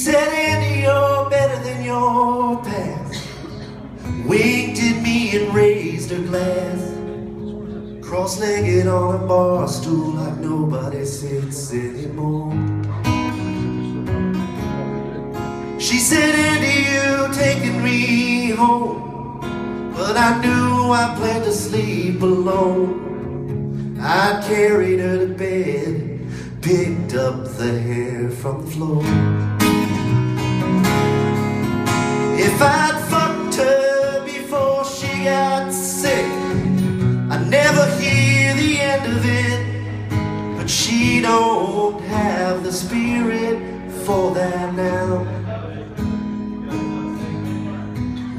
said, Andy, you're better than your past. Winked at me and raised her glass. Cross-legged on a bar stool like nobody sits anymore. She said, Andy, you taking me home, but I knew I planned to sleep alone. I carried her to bed, picked up the hair from the floor. If I'd fucked her before she got sick, I'd never hear the end of it. But she don't have the spirit for that now.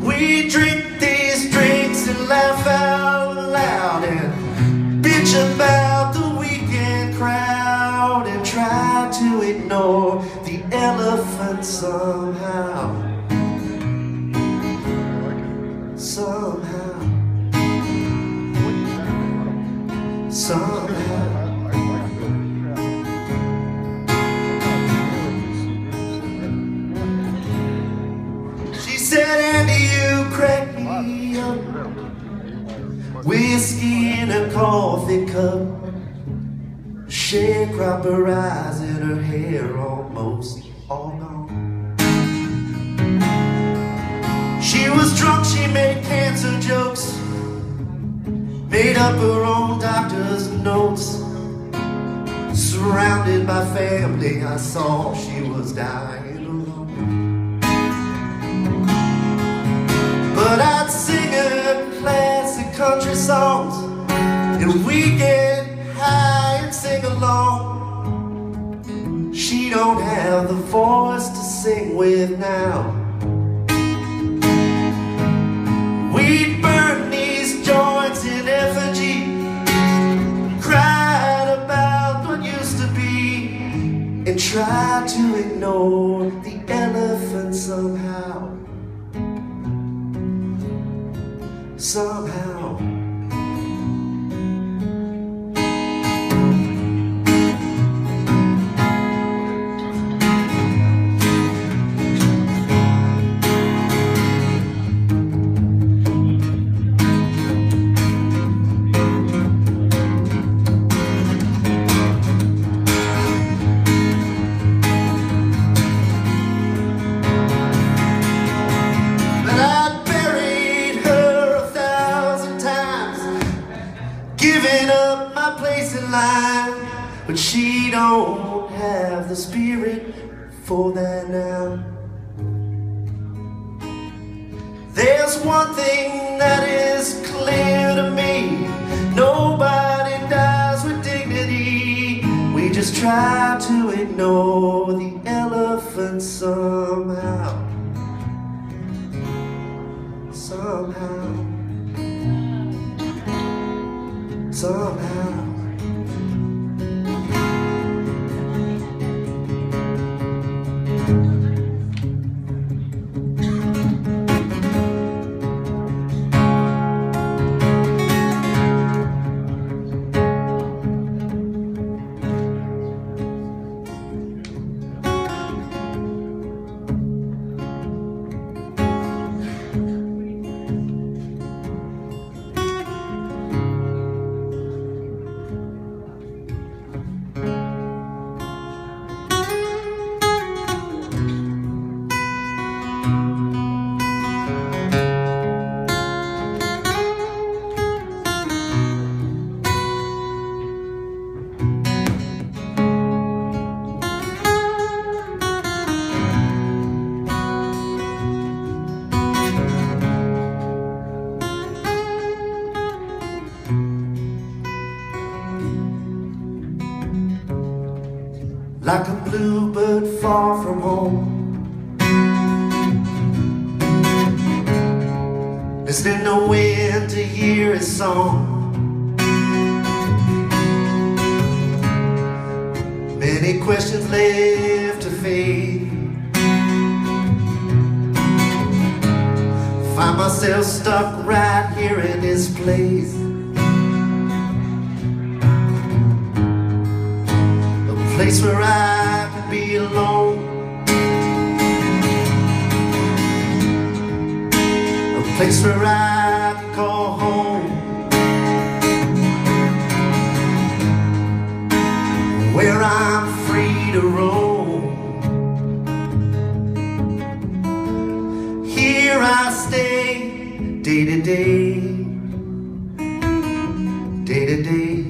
We drink these drinks and laugh out loud and bitch about the weekend crowd and try to ignore the elephant somehow. Somehow. She said, Andy, you crack me up. Whiskey in a coffee cup, sharecropper eyes and her hair almost all gone. She was drunk, she made cancer jokes, made up her own doctor's notes. Surrounded by family, I saw she was dying alone. But I'd sing her classic country songs, and we get high and sing along. She don't have the voice to sing with now. We'd burn these joints in effigy, cried about what used to be, and tried to ignore the elephant somehow. Somehow. Giving up my place in line, but she don't have the spirit for that now. There's one thing that is clear to me: nobody dies with dignity. We just try to ignore the elephant somehow. Somehow. Somehow. Like a bluebird far from home, listening to wind to hear his song. Many questions left to faith. Find myself stuck right here in this place. A place where I could be alone, place where I can call home, where I'm free to roam. Here I stay, day to day, day to day.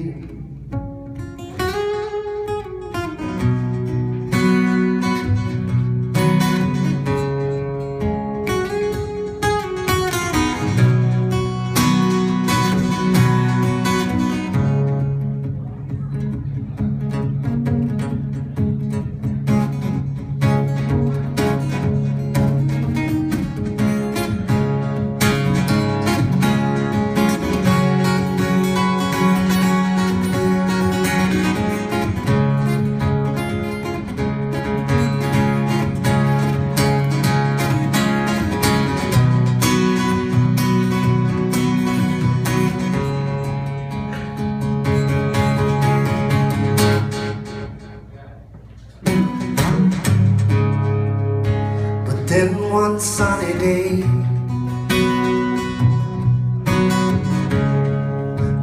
Then one sunny day,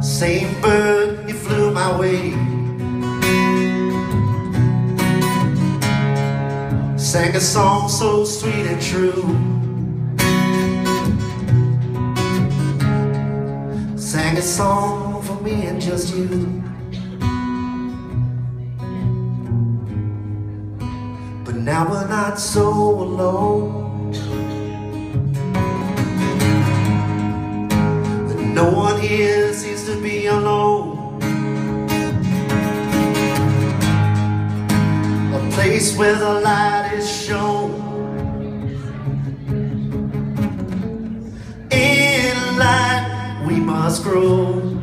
same bird, you flew my way, sang a song so sweet and true, sang a song for me and just you. But now we're not so alone, that no one here seems to be alone. A place where the light is shown. In light we must grow.